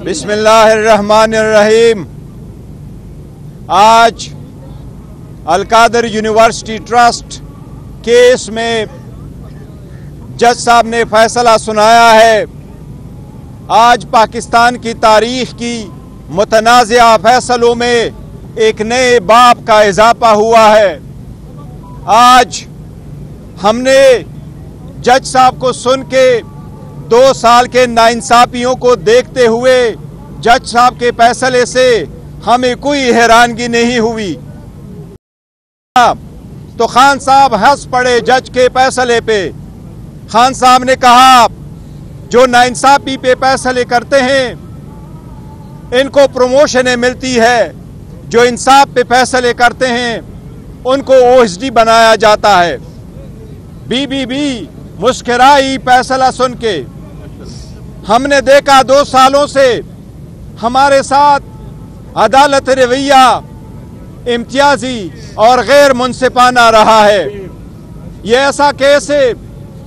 बिस्मिल्लाहिर्रहमानिर्रहीम। आज Al-Qadir university trust case में जज साहब ने फैसला सुनाया है। आज पाकिस्तान की तारीख की मुतनाज़िया फैसलों में एक नए बाब का इजाफा हुआ है। आज हमने जज साहब को सुन के 2 साल के नाइंसाफियों को देखते हुए जज साहब के फैसले से हमें कोई हैरानगी नहीं हुई। तो खान साहब हंस पड़े जज के फैसले पे। खान साहब ने कहा, जो नाइंसाफी पे फैसले करते हैं इनको प्रमोशनें मिलती है, जो इंसाफ पे फैसले करते हैं उनको ओएसडी बनाया जाता है। बीबीबी मुस्कुराई फैसला सुन के। हमने देखा 2 सालों से हमारे साथ अदालत रवैया इम्तियाजी और गैर मुनसिफाना रहा है। यह ऐसा केस है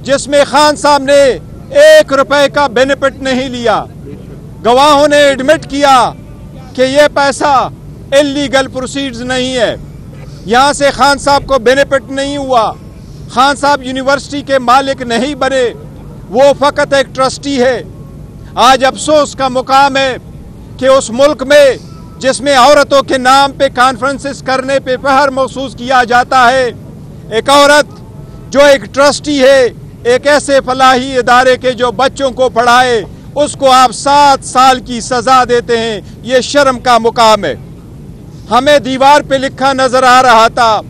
जिसमें खान साहब ने 1 रुपए का बेनिफिट नहीं लिया। गवाहों ने एडमिट किया कि यह पैसा इल्लीगल प्रोसीड्स नहीं है। यहां से खान साहब को बेनिफिट नहीं हुआ। खान साहब यूनिवर्सिटी के मालिक नहीं बने, वो फकत एक ट्रस्टी है। आज अफसोस का मुकाम है कि उस मुल्क में जिसमें औरतों के नाम पे कॉन्फ्रेंसेस करने पे फख्र महसूस किया जाता है, एक औरत जो एक ट्रस्टी है एक ऐसे फलाही इदारे के जो बच्चों को पढ़ाए, उसको आप 7 साल की सजा देते हैं। ये शर्म का मुकाम है। हमें दीवार पे लिखा नजर आ रहा था,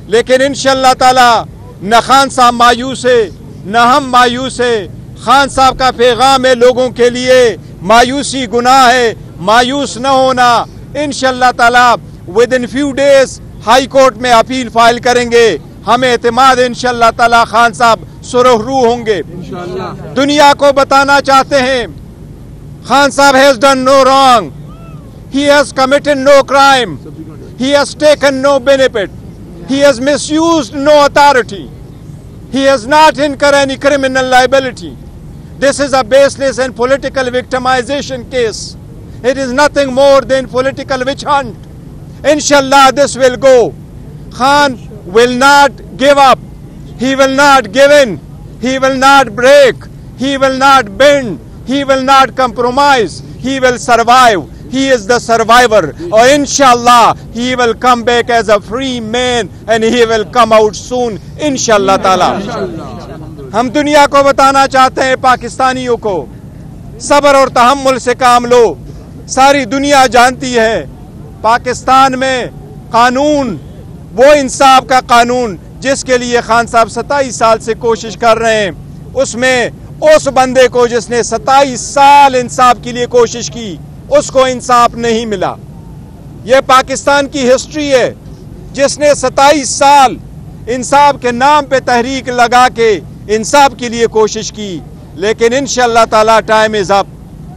लेकिन इंशाअल्लाह ताला न खान साहब मायूस है न हम मायूस है। खान साहब का पैगाम है लोगों के लिए, मायूसी गुनाह है, मायूस न होना। इंशाअल्लाह ताला with in few days high court में अपील फाइल करेंगे। हमें एतमाद इंशाअल्लाह ताला खान साहब सुरखरू होंगे। दुनिया को बताना चाहते हैं खान साहब has done no wrong, he has committed no crime, he has taken no benefit, he has misused no authority, he has not incurred any criminal liability. This is a baseless and political victimization case. It is nothing more than political witch hunt. Inshallah this will go. Khan will not give up, he will not give in, he will not break, he will not bend, he will not compromise, he will survive. He is the survivor, or inshallah he will come back as a free man and he will come out soon inshallah ताला। हम दुनिया को बताना चाहते हैं, पाकिस्तानियों को, सब्र और तहम्मुल से काम लो। सारी दुनिया जानती है पाकिस्तान में कानून वो इंसाफ का कानून जिसके लिए खान साहब 27 साल से कोशिश कर रहे हैं, उसमें उस बंदे को जिसने 27 साल इंसाफ के लिए कोशिश की उसको इंसाफ नहीं मिला। यह पाकिस्तान की हिस्ट्री है, जिसने 27 साल इंसाफ के नाम पे तहरीक लगा के इंसाफ के लिए कोशिश की, लेकिन इंशाअल्लाह ताला टाइम इज अप।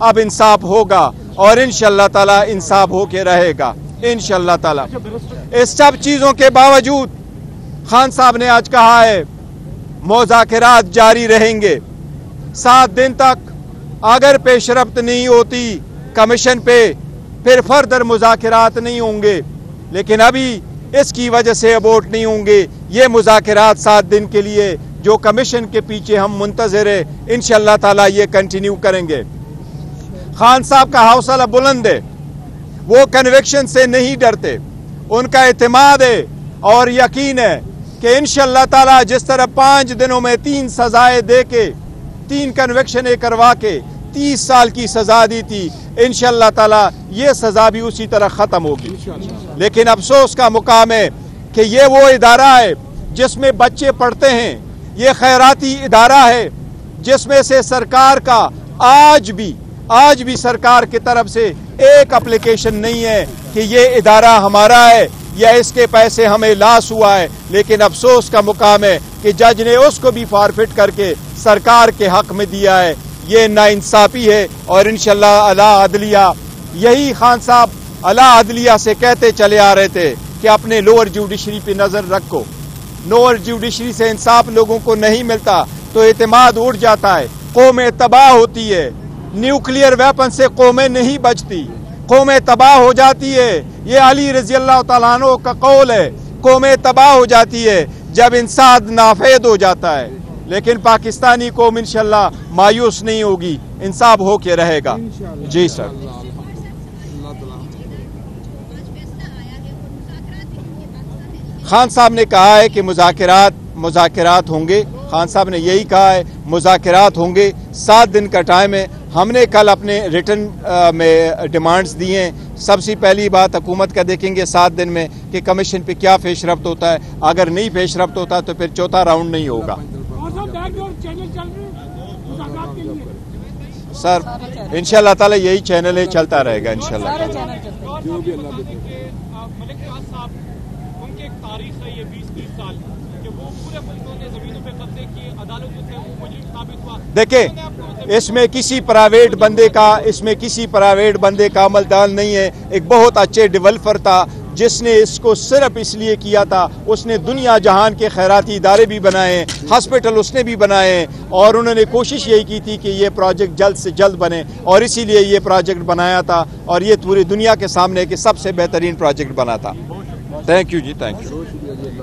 अब इंसाफ होगा और इंशाअल्लाह ताला इंसाफ होके रहेगा इंशाअल्लाह ताला। इस सब चीजों के बावजूद खान साहब ने आज कहा है मुज़ाकरात जारी रहेंगे 7 दिन तक। अगर पेशरफ्त नहीं होती कमीशन पे, फिर फर्दर मुज़ाकरात नहीं होंगे, लेकिन अभी इसकी वजह से अबोर्ट नहीं होंगे। ये मुज़ाकरात 7 दिन के लिए जो कमीशन के पीछे हम मुंतज़िर है, इंशाअल्लाह ताला ये कंटिन्यू करेंगे। खान साहब का हौसला बुलंद है, वो कन्विक्शन से नहीं डरते, उनका एतमाद है और यकीन है कि इंशाअल्लाह ताला जिस तरह 5 दिनों में 3 सजाएं दे के 3 कन्विक्शन करवा के 30 साल की सजा दी थी, इंशाअल्लाह ताला ये सजा भी उसी तरह खत्म होगी। लेकिन अफसोस का मुकाम है कि ये वो इदारा है जिसमें बच्चे पढ़ते हैं, ये खैराती इदारा है जिसमें से सरकार का आज भी सरकार की तरफ से एक एप्लीकेशन नहीं है कि ये इदारा हमारा है या इसके पैसे हमें लॉस हुआ है। लेकिन अफसोस का मुकाम है कि जज ने उसको भी फॉरफिट करके सरकार के हक में दिया है। ये नाइंसाफी है और इंशाअल्लाह अला अदलिया, यही खान साहब अला अदलिया से कहते चले आ रहे थे कि अपने लोअर जुडिशरी पे नजर रखो। लोअर जुडिशरी से इंसाफ लोगों को नहीं मिलता तो एतमाद उड़ जाता है, कौमें तबाह होती है, न्यूक्लियर वेपन से कौमें नहीं बचती, कौमें तबाह हो जाती है। ये अली रजी अल्लाह तआला अन्हु का कौल है, कौमें तबाह हो जाती है जब इंसाफ नाफेद हो जाता है। लेकिन पाकिस्तानी कौम इंशाल्लाह मायूस नहीं होगी, इंसाफ होके रहेगा। जी सर। खान साहब ने कहा है कि मुज़ाकरात होंगे। खान साहब ने यही कहा है मुज़ाकरात होंगे। 7 दिन का टाइम है। हमने कल अपने रिटर्न में डिमांड्स दी हैं। सबसे पहली बात हुकूमत का देखेंगे 7 दिन में कि कमीशन पे क्या पेशरफ्त होता है। अगर नहीं पेशरफ्त होता तो फिर चौथा राउंड नहीं होगा। सर इंशाल्लाह ताला यही चैनल है, चलता रहेगा इंशाल्लाह। एक तारीख है ये 20-30 साल कि वो पूरे मुल्कों ने जमीनों पे कब्जे किए, अदालतों से वो मुजरिम साबित हुआ। देखिए इसमें किसी प्राइवेट बंदे का अमलदान नहीं है। एक बहुत अच्छे डेवलपर था जिसने इसको सिर्फ इसलिए किया था, उसने दुनिया जहान के खैराती इदारे भी बनाए, हॉस्पिटल उसने भी बनाए और उन्होंने कोशिश यही की थी कि ये प्रोजेक्ट जल्द से जल्द बने और इसीलिए ये प्रोजेक्ट बनाया था और ये पूरी दुनिया के सामने कि सबसे बेहतरीन प्रोजेक्ट बना था। थैंक यू जी, थैंक यू।